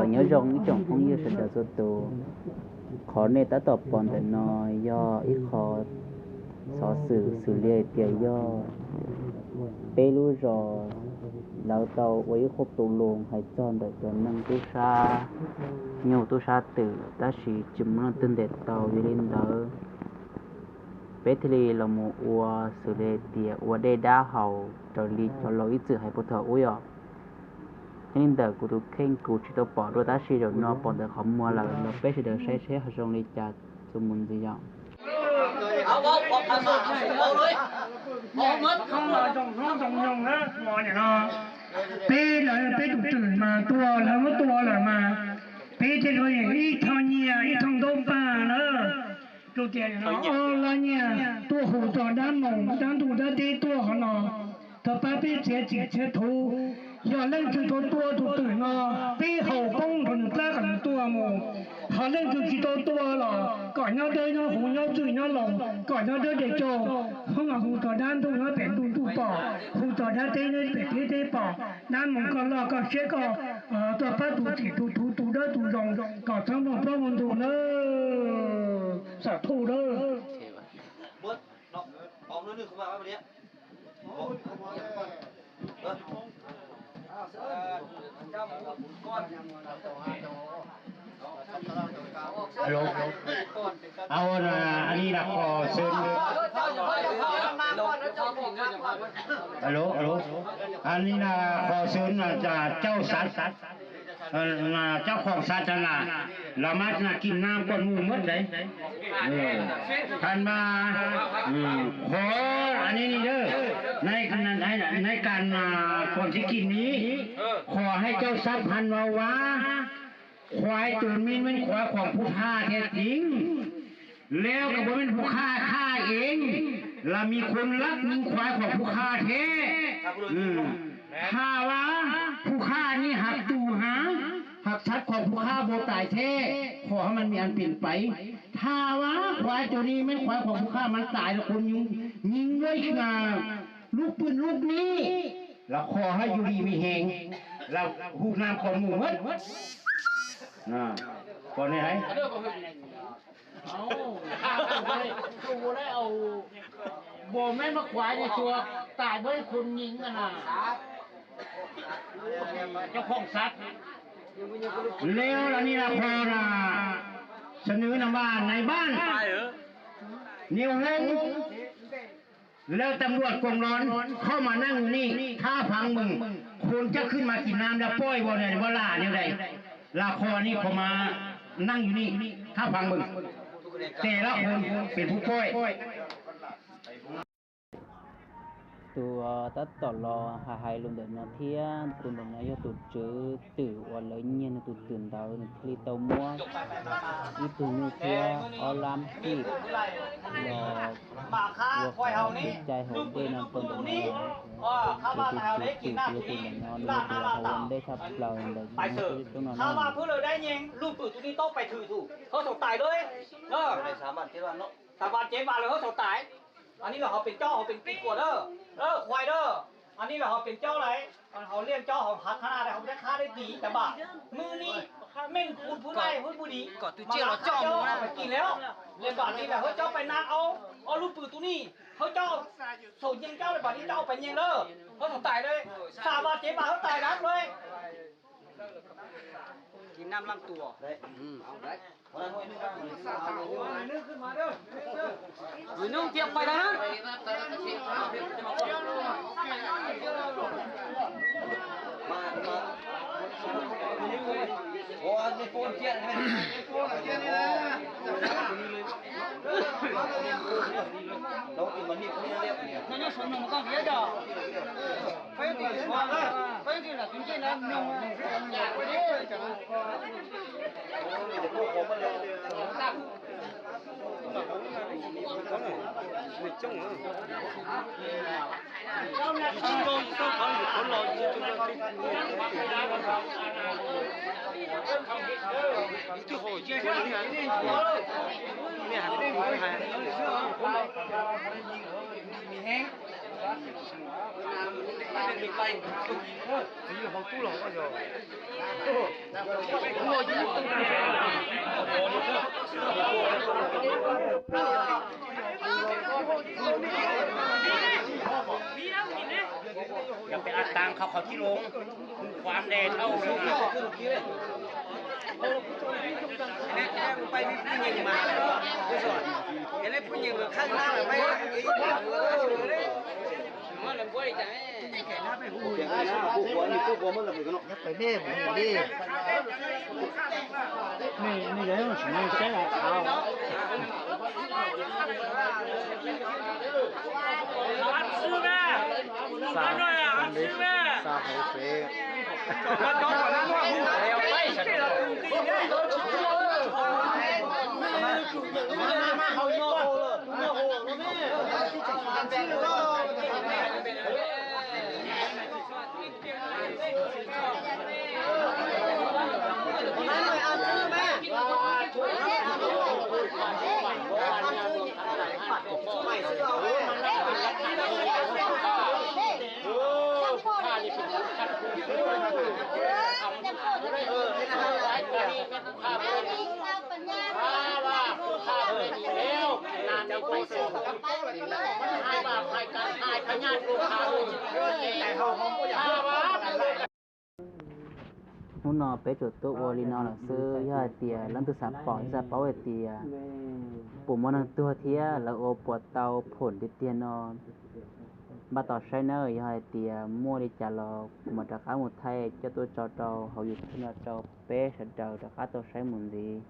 nhớ rong những chồng phong như sự đời số tù khó nên ta tập bọn để nói do ít khó xóa xử lý tiền do bê lưu rồi lão tàu ấy khúc tù luồng hay chọn để cho nâng tu sa nhiều tu sa tử ta chỉ chìm nó tên để tàu đi lên đó bé thì là một ua xử lý tiền ua đây đã hậu cho lý cho lỗi chữ hay bột thở ui à nên đời của tôi khen của chỉ tôi bỏ đôi ta chỉ được nó bỏ được không mua là nó bé chỉ được sẽ hợp trong lý trả cho mình gì vậy áo bó bọc tham mà áo lưới bó mất không là trồng nhung đó ngồi này nó bé là bé tụt tử mà tua là mất tua là mà bé thì rồi ít thằng nhia ít thằng đông pa nữa tụi tiền nó là nhia tua hồ tròn đám mồng đám tụi đã đi tua họ nó thợ ba bé chế thú giờ lên từ tua tụt tử nó bé hậu bông thuần ta cần tua mồ họ lên từ khi tua là cõi nhau đây nó hú nhau chửi nhau lòng cõi nhau đây để cho không là hú tỏ đan tôi nó bèn tụ bỏ hú tỏ đan tê nó bèn tê bỏ đan mong con lo con sẽ có tụi phát tụ thì tụ đó tụ rồng cõi thằng mong pro mong tụ nó sợ thù đó bớt nó bóng nữa không vào đấy alo anh đi đặt cò sơn alo anh đi là cò sơn là châu sát là จ้าของสัตว์là mắt là kim nam con mù mất đấyท่านมาขออันนี้นี่เด้อในการคนที่กินนี้ขอให้เจ้าทรัพย์พันวาวาควายตัวนี้เป็นควายของผู้ฆ่าแท้จริงแล้วก็บ่เป็นผู้ฆ่าเองเรามีคนรักมีควายของผู้ฆ่าแท้ถ้าว่าผู้ฆ่านี่หักตูหาหักชัดของผู้ฆ่าโบตายแท้ขอให้มันมีอันเปลี่ยนไปถ้าว่าควายตัวนี้ไม่ควายของผู้ฆ่ามันตายแล้วคนยิงด้วยลูกปืนลูกนี้แล้วขอให้อยู่ดีมีแหงเราหูน้ำคนหมู่มัดคนไหนเอาดูได้เอาโบแม่มาควายในตัวตายด้วยคนยิงกันนะเจ้าของสัตว์แล้วแล้วนี่ละพอนะเสนอนำบ้านในบ้านนิวฮงแล้วตำรวจกองร้อนเข้ามานั่งนี่ถ้าพังมึงคนจะขึ้นมากินน้ำแล้วป้อยบ่เนี่ยบ่ล่าเนี่ยไรลาคอนี่เขามานั่งอยู่นี่ถ้าพังมึงแต่ละคนเป็นผู้ป้อยตัวตัดต่อรอหายลมเดินนอเทียนตุนเดินนายตุเจอตื่นวันเลยเงี้ยตุตื่นดาวคลีเตามัวอีตุนเทียอลามปีกรอวัวใจหงเดนำคนเดินนอนกินตุนนอนเลยตัววันได้ทับเราเลยต้องนอน ถ้ามาเพื่อเลยได้ยังลูกตู่ตัวนี้ต้องไปถือถูกเขาสตายด้วย3 บาท 7 บาทเนาะ 3 บาท 7 บาทเลยเขาสตายอันนี้เราเป็นเจ้าเขาเป็นปีกว่าควายอันนี้เราเป็นเจ้าอะไรเขาเลี้ยงเจ้าเขาหักขนาดเขาได้ค่าได้ดีแต่บ่ามือนี้แม่งพูดได้พูดดีก่อนตัวเจ้าเราเจ้าไปกินแล้วเรียนบาทนี้แหละเขาเจ้าไปนางเอาลูกปืนตัวนี้เขาเจ้าสูตรยิงเจ้าเลยบาทนี้เจ้าไปยิงเขาสตายเลย3 บาท 7 บาทเขาตายนักเลยกินน้ำลำตัวได้เอาได้นึกขึ้นมาเด้อนุ่งเทียบไปแล้วนะมาโอ้ยโฟนเทียนไหมโฟนเทียนนี่นะเรากินมันนี่เขาเรียกเนี่ย那说弄个别的，非得说了，非得了，今天来弄，最后接下来你还得还。มีแห้ง อย่าไปอัดตังเขาที่ลงความแดดเท่าเลยนะ ไปนี่ผู้หญิงมาผู้สอนเห็นไหมผู้หญิงข้างหน้าแบบไม่มันเลยบ่อยจังแค่หน้าไปหูอย่างนั้นผู้หัวนี่ผู้หัวมันเลยกันเนาะไปแม่ผมดินี่เลยมันไม่ใช่หรอกเอาอัดซื้อแม่อัดหน่อยอัดซื้อแม่ซาให้เฟย์แล้วจอดก่อนนะว่าผู้เร็วไปฉันเราตื่นตีเนี่ยมาเขาโย่เลยโย่เลยแม่ที่จะมาแบ่งก็ไม่เลยเอาชื่อแม่ไม่ซื้อเอาข้านี่เป็นขัดข้าเลยแล้วนานจะไปส่งให้บาปให้การให้พญาติลูกข้าแต่เขาข้าว่าhú nọ bé chuột tụ vô li nọ là sư ya tia lần thứ sạp bỏ ra bảo vệ tia bùn món ăn tua thía là ô bọt tàu phồn đi tia nọ bà tỏ sai nơ ya tia mua đi trả lò mà trả khá một thay cho tôi cho hậu dục là cho bé sẽ chờ trả khá tôi sai muốn gì